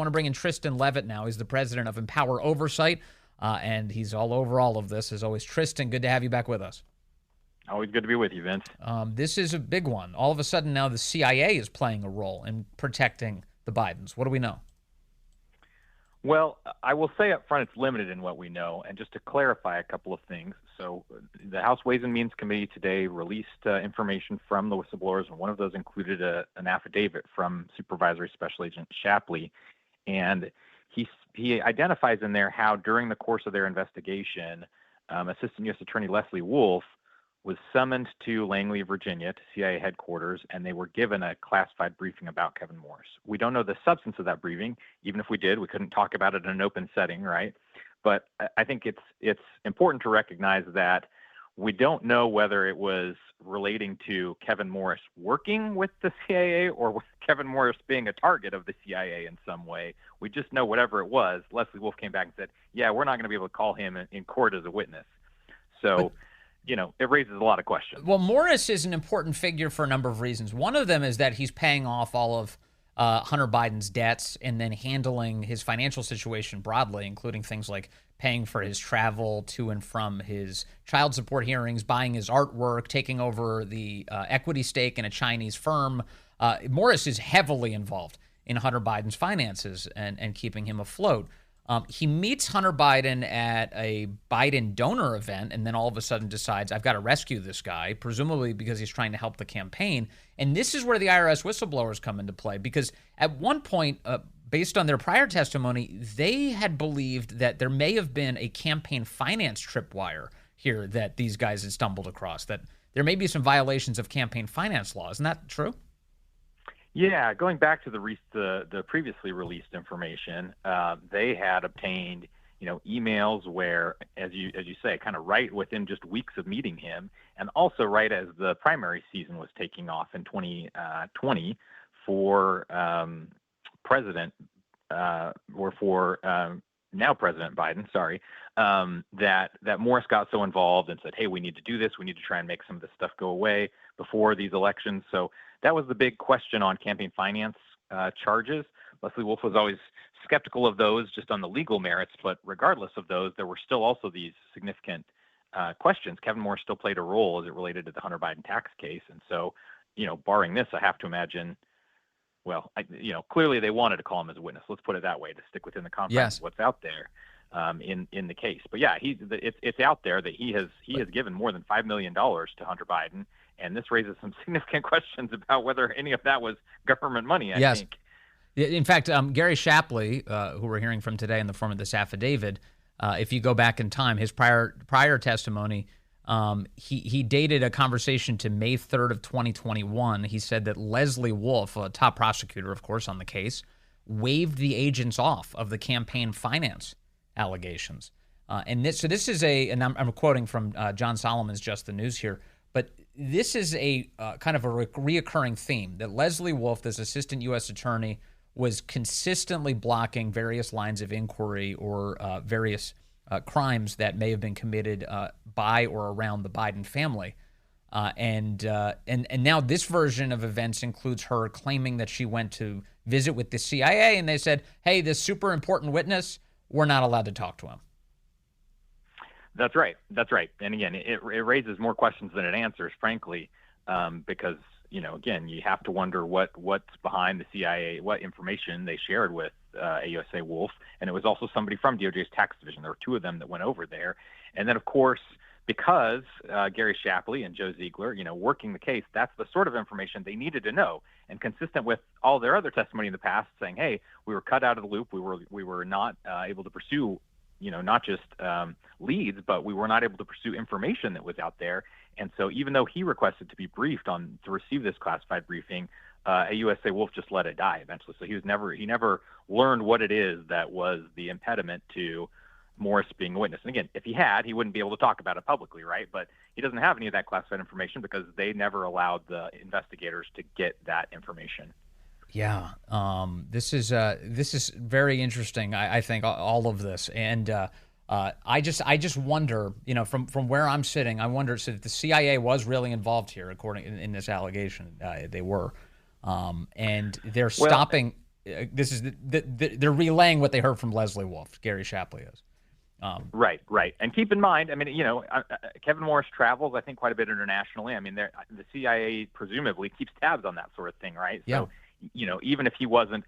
want to bring in Tristan Leavitt now. He's the president of Empower Oversight, and he's all over all of this. As always, Tristan, good to have you back with us. Always good to be with you, Vince. This is a big one. All of a sudden now the CIA is playing a role in protecting the Bidens. What do we know? Well, I will say up front it's limited in what we know. And just to clarify a couple of things. So the House Ways and Means Committee today released information from the whistleblowers, and one of those included an affidavit from Supervisory Special Agent Shapley. And he identifies in there how during the course of their investigation, Assistant U.S. Attorney Leslie Wolf was summoned to Langley, Virginia, to CIA headquarters, and they were given a classified briefing about Kevin Morris. We don't know the substance of that briefing. Even if we did, we couldn't talk about it in an open setting, right? But I think it's important to recognize that we don't know whether it was relating to Kevin Morris working with the CIA or with Kevin Morris being a target of the CIA in some way. We just know whatever it was, Leslie Wolf came back and said, yeah, we're not going to be able to call him in court as a witness. So, it raises a lot of questions. Well, Morris is an important figure for a number of reasons. One of them is that he's paying off all of Hunter Biden's debts and then handling his financial situation broadly, including things like paying for his travel to and from his child support hearings, buying his artwork, taking over the equity stake in a Chinese firm. Morris is heavily involved in Hunter Biden's finances and keeping him afloat. He meets Hunter Biden at a Biden donor event and then all of a sudden decides, I've got to rescue this guy, presumably because he's trying to help the campaign. And this is where the IRS whistleblowers come into play, because at one point, based on their prior testimony, they had believed that there may have been a campaign finance tripwire here that these guys had stumbled across, that there may be some violations of campaign finance law. Isn't that true? Yeah, going back to the previously released information, they had obtained, emails where, as you say, kind of right within just weeks of meeting him, and also right as the primary season was taking off in 2020 for President or for now President Biden, that Morris got so involved and said, hey, we need to do this. We need to try and make some of this stuff go away before these elections. So that was the big question on campaign finance charges. Leslie Wolf was always skeptical of those just on the legal merits, but regardless of those, there were still also these significant questions. Kevin Morris still played a role as it related to the Hunter Biden tax case. And so, barring this, I have to imagine, clearly they wanted to call him as a witness. Let's put it that way, to stick within the confines of what's out there in the case. But yeah, it's out there that he has given more than $5 million to Hunter Biden. And this raises some significant questions about whether any of that was government money, I think. In fact, Gary Shapley, who we're hearing from today in the form of this affidavit, if you go back in time, his prior testimony, he dated a conversation to May 3rd of 2021. He said that Leslie Wolf, a top prosecutor, of course, on the case, waved the agents off of the campaign finance allegations. This is and I'm quoting from John Solomon's Just the News here, but this is a kind of a reoccurring theme that Leslie Wolf, this assistant U.S. attorney, was consistently blocking various lines of inquiry or various crimes that may have been committed by or around the Biden family. And now this version of events includes her claiming that she went to visit with the CIA and they said, hey, this super important witness, we're not allowed to talk to him. That's right. And again, it raises more questions than it answers, frankly, because, again, you have to wonder what's behind the CIA, what information they shared with AUSA Wolf. And it was also somebody from DOJ's tax division. There were two of them that went over there. And then, of course, because Gary Shapley and Joe Ziegler, working the case, that's the sort of information they needed to know. And consistent with all their other testimony in the past saying, hey, we were cut out of the loop. We were not able to pursue not just leads, but we were not able to pursue information that was out there. And so even though he requested to be briefed to receive this classified briefing, AUSA Wolf just let it die eventually. So he never learned what it is that was the impediment to Morris being a witness. And again, if he had, he wouldn't be able to talk about it publicly, right? But he doesn't have any of that classified information because they never allowed the investigators to get that information. Yeah, this is very interesting. I think all of this, and I just wonder, from where I'm sitting, I wonder so if the CIA was really involved here, according in this allegation, they were, and they're stopping. this is they're relaying what they heard from Leslie Wolf. Gary Shapley is. Right. And keep in mind, I mean, Kevin Morris travels, I think, quite a bit internationally. I mean, the CIA presumably keeps tabs on that sort of thing, right? Yeah. So, even if he wasn't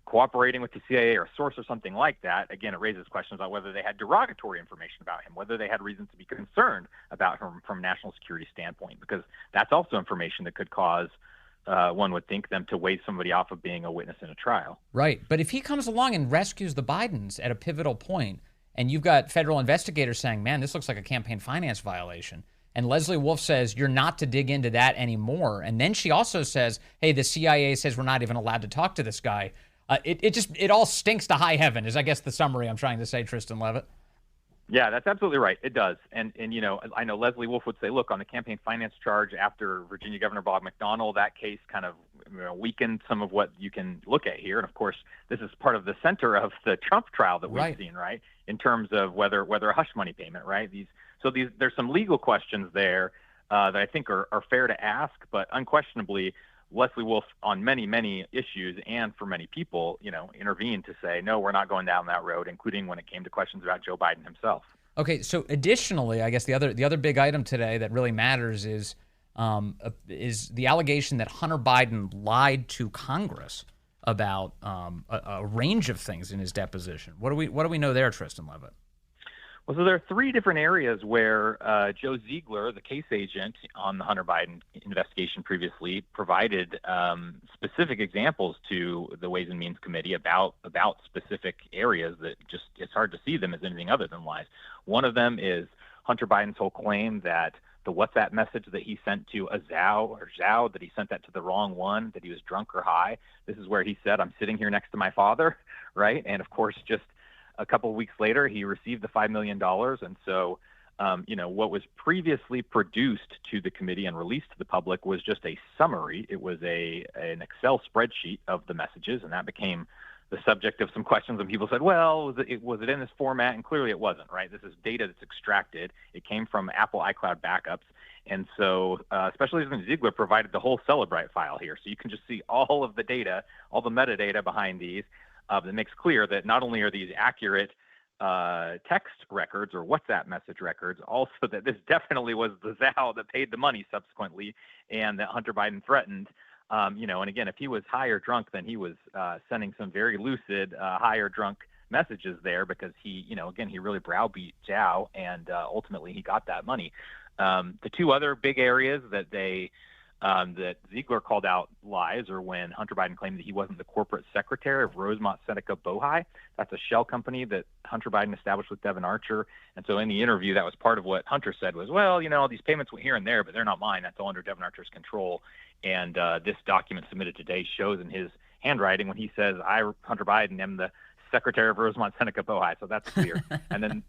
cooperating with the CIA or a source or something like that, again, it raises questions about whether they had derogatory information about him, whether they had reasons to be concerned about him from a national security standpoint, because that's also information that could cause, one would think, them to waive somebody off of being a witness in a trial. Right. But if he comes along and rescues the Bidens at a pivotal point, and you've got federal investigators saying, man, this looks like a campaign finance violation, and Leslie Wolf says you're not to dig into that anymore, and then she also says, hey, the CIA says we're not even allowed to talk to this guy, it all stinks to high heaven is, I guess, the summary I'm trying to say, Tristan Leavitt. Yeah, that's absolutely right. It does. And I know Leslie Wolf would say, look, on the campaign finance charge after Virginia Governor Bob McDonnell, that case kind of weakened some of what you can look at here. And of course, this is part of the center of the Trump trial that we've seen, right? In terms of whether a hush money payment, right? There's some legal questions there that I think are fair to ask, but unquestionably, Leslie Wolf on many, many issues and for many people, intervened to say, no, we're not going down that road, including when it came to questions about Joe Biden himself. Okay, so additionally, I guess the other big item today that really matters is the allegation that Hunter Biden lied to Congress about a range of things in his deposition. What do we know there, Tristan Leavitt? Well, so there are three different areas where Joe Ziegler, the case agent on the Hunter Biden investigation previously, provided specific examples to the Ways and Means Committee about specific areas that just it's hard to see them as anything other than lies. One of them is Hunter Biden's whole claim that the WhatsApp message that he sent to Zhao, that he sent that to the wrong one, that he was drunk or high. This is where he said, I'm sitting here next to my father, right? And of course, just a couple of weeks later, he received the $5 million. And so, what was previously produced to the committee and released to the public was just a summary. It was an Excel spreadsheet of the messages, and that became the subject of some questions. And people said, well, was it in this format? And clearly it wasn't, right? This is data that's extracted. It came from Apple iCloud backups. And so Special Agent Ziegler provided the whole Celebrite file here. So you can just see all of the data, all the metadata behind these. That makes clear that not only are these accurate text records or WhatsApp message records, also that this definitely was the Zhao that paid the money subsequently, and that Hunter Biden threatened. And again, if he was high or drunk, then he was sending some very lucid high or drunk messages there, because he really browbeat Zhao, and ultimately he got that money. The two other big areas that that Ziegler called out lies are when Hunter Biden claimed that he wasn't the corporate secretary of Rosemont Seneca Bohai. That's a shell company that Hunter Biden established with Devin Archer. And so in the interview, that was part of what Hunter said was, well, these payments went here and there, but they're not mine. That's all under Devin Archer's control. And this document submitted today shows in his handwriting when he says, I, Hunter Biden, am the secretary of Rosemont Seneca Bohai. So that's clear. And then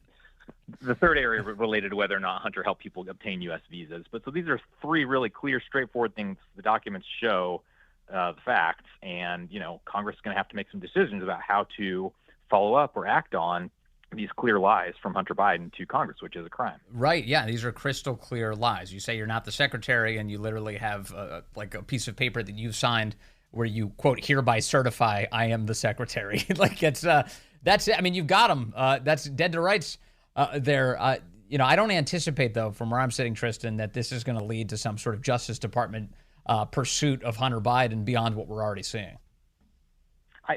the third area related to whether or not Hunter helped people obtain U.S. visas. But so these are three really clear, straightforward things. The documents show the facts, and Congress is going to have to make some decisions about how to follow up or act on these clear lies from Hunter Biden to Congress, which is a crime. Right. Yeah. These are crystal clear lies. You say you're not the secretary, and you literally have like a piece of paper that you've signed where you quote hereby certify I am the secretary. Like that's it. I mean, you've got them. That's dead to rights. There, I don't anticipate, though, from where I'm sitting, Tristan, that this is going to lead to some sort of Justice Department pursuit of Hunter Biden beyond what we're already seeing.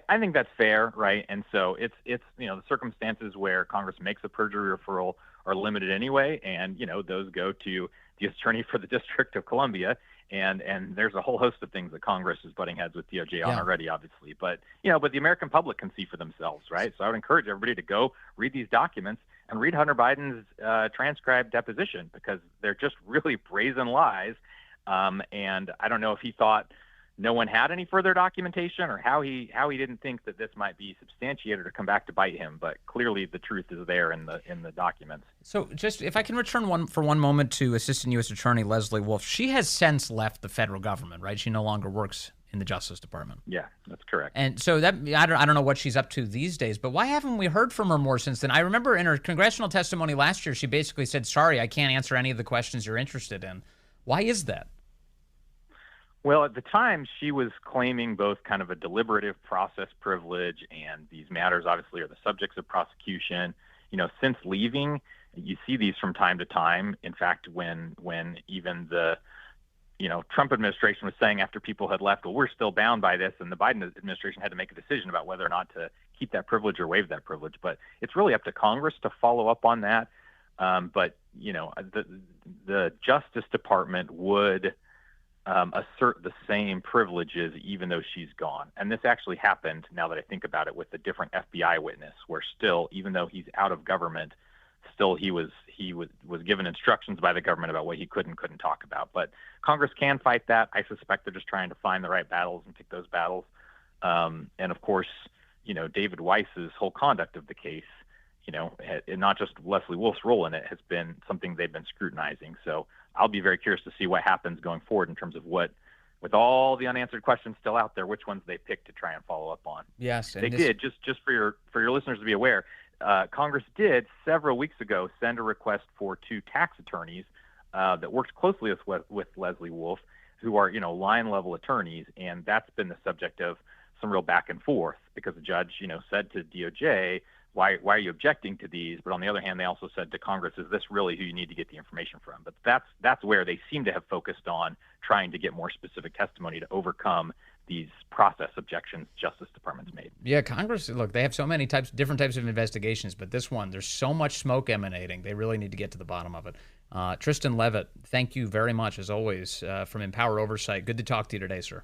I think that's fair, right? And so it's the circumstances where Congress makes a perjury referral are limited anyway, and those go to the attorney for the District of Columbia, and there's a whole host of things that Congress is butting heads with DOJ on already, obviously. But but the American public can see for themselves, right? So I would encourage everybody to go read these documents and read Hunter Biden's transcribed deposition, because they're just really brazen lies. And I don't know if he thought no one had any further documentation, or how he didn't think that this might be substantiated or come back to bite him. But clearly the truth is there in the documents. So just if I can return for one moment to Assistant U.S. Attorney Leslie Wolf. She has since left the federal government, right? She no longer works in the Justice Department. Yeah, that's correct. And so that I don't know what she's up to these days, but why haven't we heard from her more since then? I remember in her congressional testimony last year, she basically said, sorry, I can't answer any of the questions you're interested in. Why is that? Well, at the time, she was claiming both kind of a deliberative process privilege, and these matters obviously are the subjects of prosecution. Since leaving, you see these from time to time. In fact, when even the Trump administration was saying after people had left, well, we're still bound by this, and the Biden administration had to make a decision about whether or not to keep that privilege or waive that privilege. But it's really up to Congress to follow up on that. But the Justice Department would assert the same privileges even though she's gone. And this actually happened, now that I think about it, with a different FBI witness, where still, even though he's out of government, still he was given instructions by the government about what he could and couldn't talk about. But Congress can fight that. I suspect they're just trying to find the right battles and pick those battles. And of course, David Weiss's whole conduct of the case, and not just Leslie Wolf's role in it, has been something they've been scrutinizing. So I'll be very curious to see what happens going forward in terms of with all the unanswered questions still out there, which ones they pick to try and follow up on. Yes, they did. Just for your listeners to be aware, Congress did several weeks ago send a request for 2 tax attorneys that worked closely with Leslie Wolf, who are line level attorneys, and that's been the subject of some real back and forth because the judge said to DOJ, why are you objecting to these? But on the other hand, they also said to Congress, is this really who you need to get the information from? But that's where they seem to have focused on trying to get more specific testimony to overcome these process objections Justice Department's made. Yeah, Congress, look, they have so many different types of investigations, but this one, there's so much smoke emanating. They really need to get to the bottom of it. Tristan Leavitt, thank you very much, as always, from Empower Oversight. Good to talk to you today, sir.